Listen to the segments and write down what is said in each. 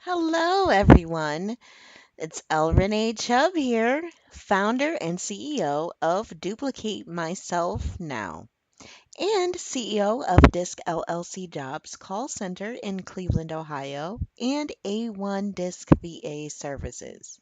Hello, everyone. It's LRenee Chubb here, founder and CEO of Duplicate Myself Now, and CEO of Disc LLC Jobs Call Center in Cleveland, Ohio, and A1 Disc VA Services.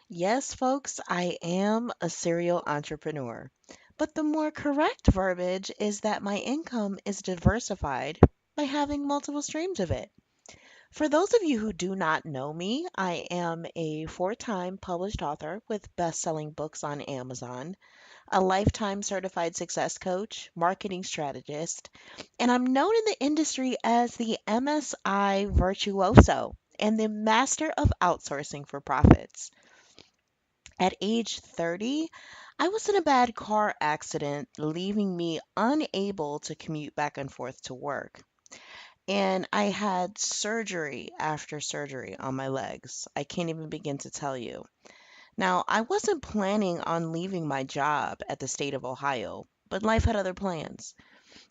Yes, folks, I am a serial entrepreneur, but the more correct verbiage is that my income is diversified by having multiple streams of it. For those of you who do not know me, I am a four-time published author with best-selling books on Amazon, a lifetime certified success coach, marketing strategist, and I'm known in the industry as the MSI virtuoso and the master of outsourcing for profits. At age 30, I was in a bad car accident, leaving me unable to commute back and forth to work. And I had surgery after surgery on my legs. I can't even begin to tell you. Now, I wasn't planning on leaving my job at the state of Ohio, but life had other plans.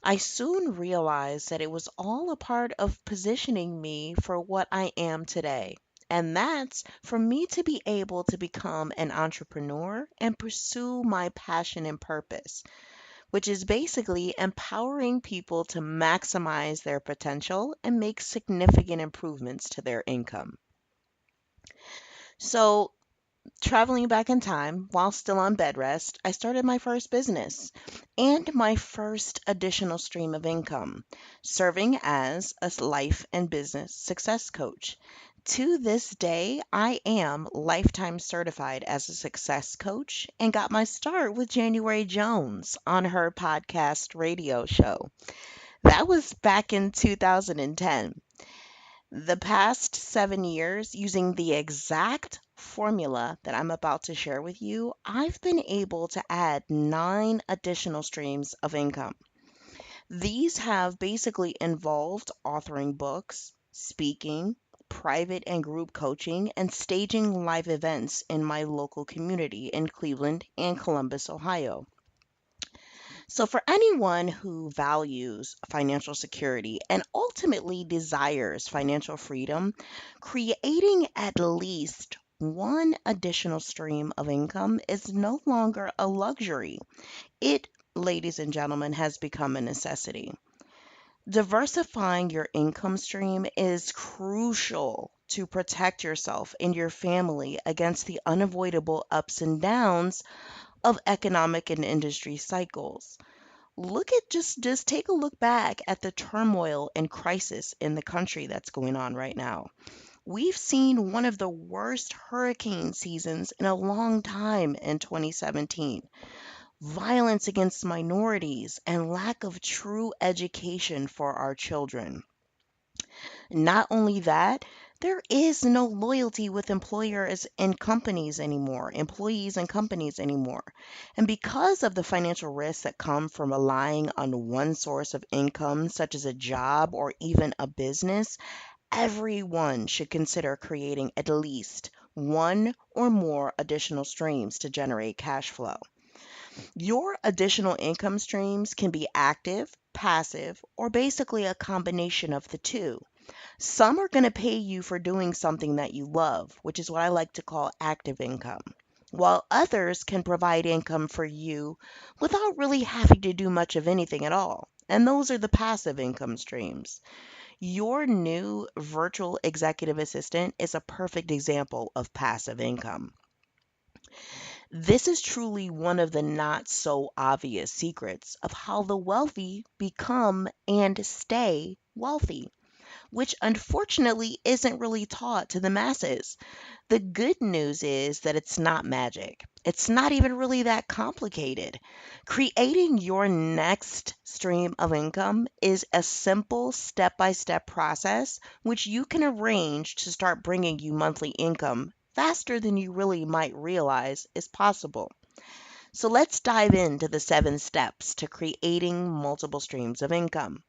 I soon realized that it was all a part of positioning me for what I am today. And that's for me to be able to become an entrepreneur and pursue my passion and purpose, which is basically empowering people to maximize their potential and make significant improvements to their income. So, traveling back in time while still on bed rest, I started my first business and my first additional stream of income, serving as a life and business success coach. To this day, I am lifetime certified as a success coach and got my start with January Jones on her podcast radio show. That was back in 2010. The past 7 years, using the exact formula that I'm about to share with you, I've been able to add nine additional streams of income. These have basically involved authoring books, speaking, private and group coaching, and staging live events in my local community in Cleveland and Columbus, Ohio. So, for anyone who values financial security and ultimately desires financial freedom, creating at least one additional stream of income is no longer a luxury. It, ladies and gentlemen, has become a necessity. Diversifying your income stream is crucial to protect yourself and your family against the unavoidable ups and downs of economic and industry cycles. Look at just take a look back at the turmoil and crisis in the country that's going on right now. We've seen one of the worst hurricane seasons in a long time in 2017. Violence against minorities and lack of true education for our children. Not only that, there is no loyalty with employers and companies anymore, employees and companies anymore. And because of the financial risks that come from relying on one source of income, such as a job or even a business, everyone should consider creating at least one or more additional streams to generate cash flow. Your additional income streams can be active, passive, or basically a combination of the two. Some are going to pay you for doing something that you love, which is what I like to call active income, while others can provide income for you without really having to do much of anything at all. And those are the passive income streams. Your new virtual executive assistant is a perfect example of passive income. This is truly one of the not so obvious secrets of how the wealthy become and stay wealthy, which unfortunately isn't really taught to the masses. The good news is that it's not magic. It's not even really that complicated. Creating your next stream of income is a simple step by step process which you can arrange to start bringing you monthly income faster than you really might realize is possible. So let's dive into the 7 steps to creating multiple streams of income.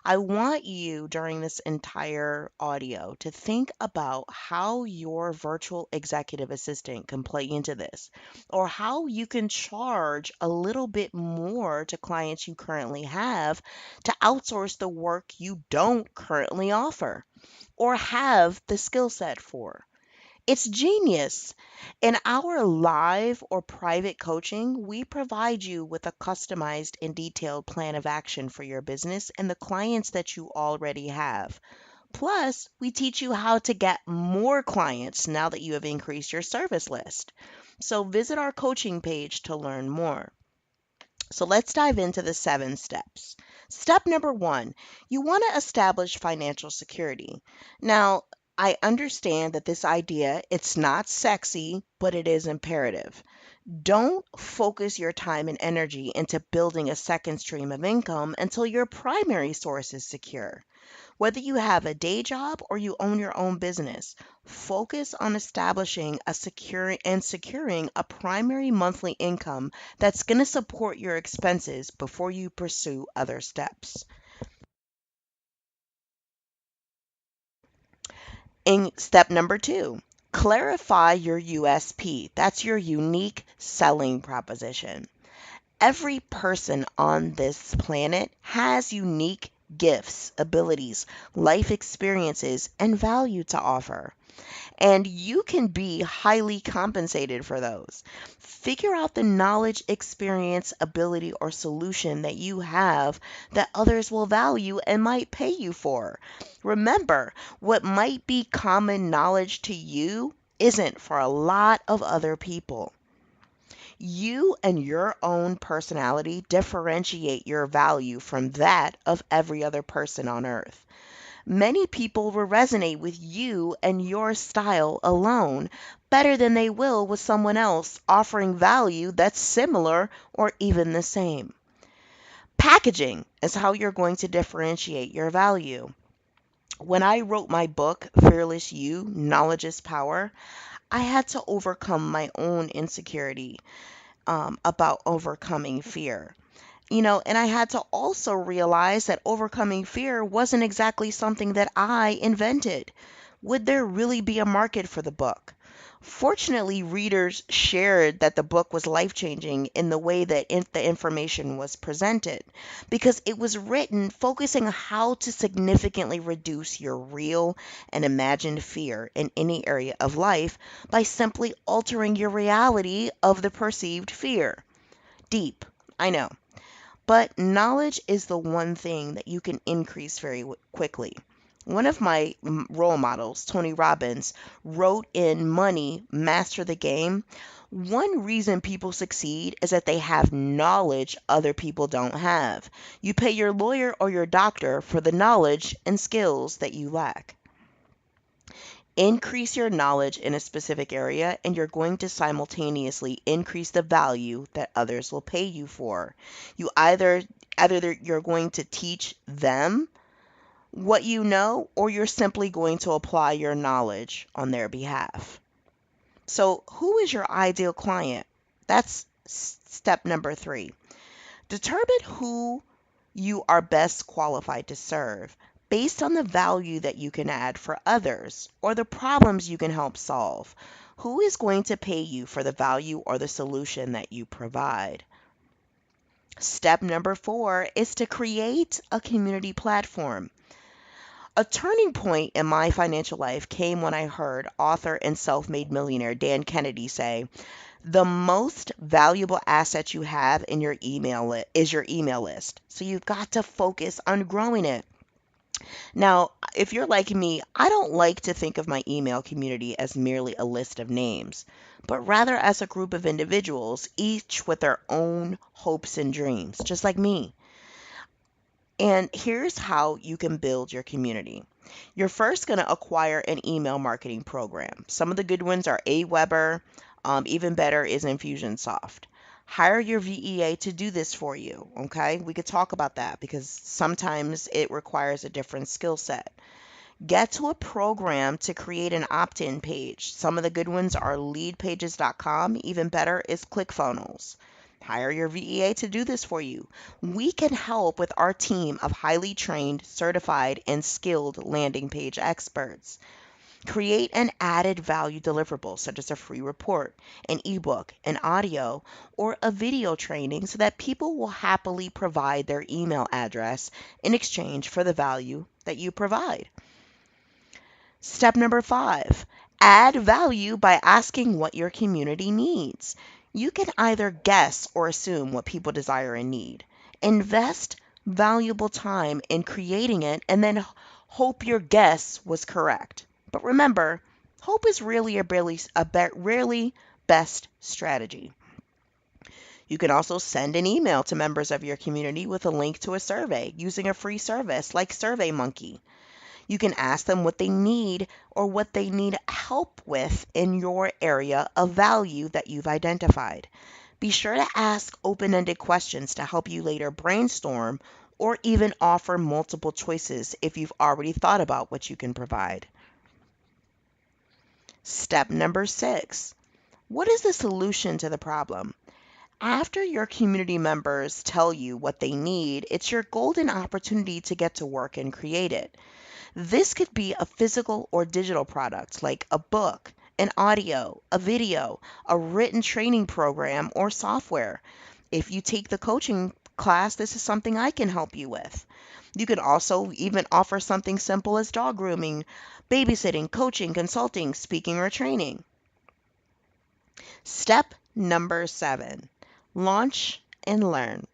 I want you during this entire audio to think about how your virtual executive assistant can play into this, or how you can charge a little bit more to clients you currently have to outsource the work you don't currently offer or have the skill set for. It's genius. In our live or private coaching, we provide you with a customized and detailed plan of action for your business and the clients that you already have. Plus, we teach you how to get more clients now that you have increased your service list. So visit our coaching page to learn more. So let's dive into the 7 steps. Step number 1, you want to establish financial security. Now, I understand that this idea, it's not sexy, but it is imperative. Don't focus your time and energy into building a second stream of income until your primary source is secure. Whether you have a day job or you own your own business, focus on establishing a securing a primary monthly income that's going to support your expenses before you pursue other steps. In step number 2, clarify your USP. That's your unique selling proposition. Every person on this planet has unique gifts, abilities, life experiences, and value to offer. And you can be highly compensated for those. Figure out the knowledge, experience, ability, or solution that you have that others will value and might pay you for. Remember, what might be common knowledge to you isn't for a lot of other people. You and your own personality differentiate your value from that of every other person on earth. Many people will resonate with you and your style alone better than they will with someone else offering value that's similar or even the same. Packaging is how you're going to differentiate your value. When I wrote my book, Fearless You, Knowledge is Power, I had to overcome my own insecurity about overcoming fear. And I had to also realize that overcoming fear wasn't exactly something that I invented. Would there really be a market for the book? Fortunately, readers shared that the book was life changing in the way that the information was presented because it was written focusing on how to significantly reduce your real and imagined fear in any area of life by simply altering your reality of the perceived fear. Deep, I know. But knowledge is the one thing that you can increase very quickly. One of my role models, Tony Robbins, wrote in Money, Master the Game. One reason people succeed is that they have knowledge other people don't have. You pay your lawyer or your doctor for the knowledge and skills that you lack. Increase your knowledge in a specific area, and you're going to simultaneously increase the value that others will pay you for. You either you're going to teach them what you know, or you're simply going to apply your knowledge on their behalf. So, who is your ideal client? That's step number 3. Determine who you are best qualified to serve based on the value that you can add for others or the problems you can help solve. Who is going to pay you for the value or the solution that you provide? Step number 4 is to create a community platform. A turning point in my financial life came when I heard author and self made millionaire Dan Kennedy say, the most valuable asset you have in your is your email list. So you've got to focus on growing it. Now, if you're like me, I don't like to think of my email community as merely a list of names, but rather as a group of individuals, each with their own hopes and dreams, just like me. And here's how you can build your community. You're first going to acquire an email marketing program. Some of the good ones are Aweber. Even better is Infusionsoft. Hire your VEA to do this for you. Okay, we could talk about that because sometimes it requires a different skill set. Get to a program to create an opt-in page. Some of the good ones are leadpages.com. Even better is ClickFunnels. Hire your VEA to do this for you. We can help with our team of highly trained, certified, and skilled landing page experts. Create an added value deliverable, such as a free report, an ebook, an audio, or a video training so that people will happily provide their email address in exchange for the value that you provide. Step number 5, add value by asking what your community needs. You can either guess or assume what people desire and need. Invest valuable time in creating it and then hope your guess was correct. But remember, hope is really really best strategy. You can also send an email to members of your community with a link to a survey using a free service like SurveyMonkey. You can ask them what they need or what they need help with in your area of value that you've identified. Be sure to ask open ended questions to help you later brainstorm or even offer multiple choices if you've already thought about what you can provide. Step number 6, what is the solution to the problem? After your community members tell you what they need, it's your golden opportunity to get to work and create it. This could be a physical or digital product like a book, an audio, a video, a written training program, or software. If you take the coaching class, this is something I can help you with. You can also even offer something simple as dog grooming, babysitting, coaching, consulting, speaking, or training. Step number 7, launch and learn.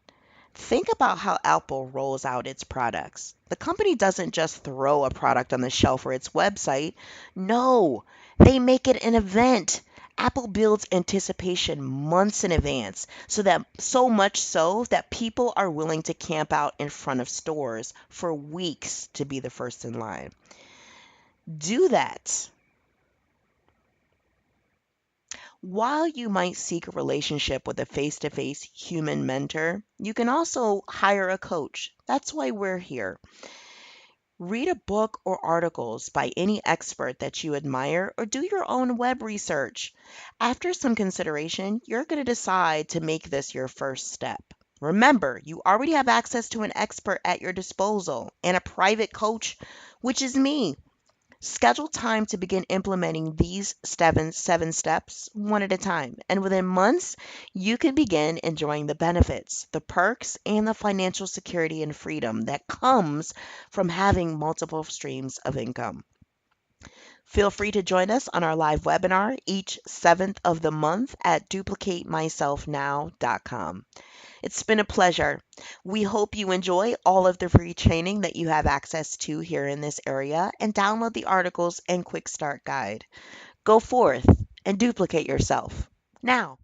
Think about how Apple rolls out its products. The company doesn't just throw a product on the shelf or its website. No, they make it an event. Apple builds anticipation months in advance, so much so that people are willing to camp out in front of stores for weeks to be the first in line. Do that. While you might seek a relationship with a face to face human mentor, you can also hire a coach. That's why we're here. Read a book or articles by any expert that you admire or do your own web research. After some consideration, you're going to decide to make this your first step. Remember, you already have access to an expert at your disposal and a private coach, which is me. Schedule time to begin implementing these seven steps one at a time. And within months, you can begin enjoying the benefits, the perks, and the financial security and freedom that comes from having multiple streams of income. Feel free to join us on our live webinar each 7th of the month at duplicatemyselfnow.com. It's been a pleasure. We hope you enjoy all of the free training that you have access to here in this area and download the articles and quick start guide. Go forth and duplicate yourself now.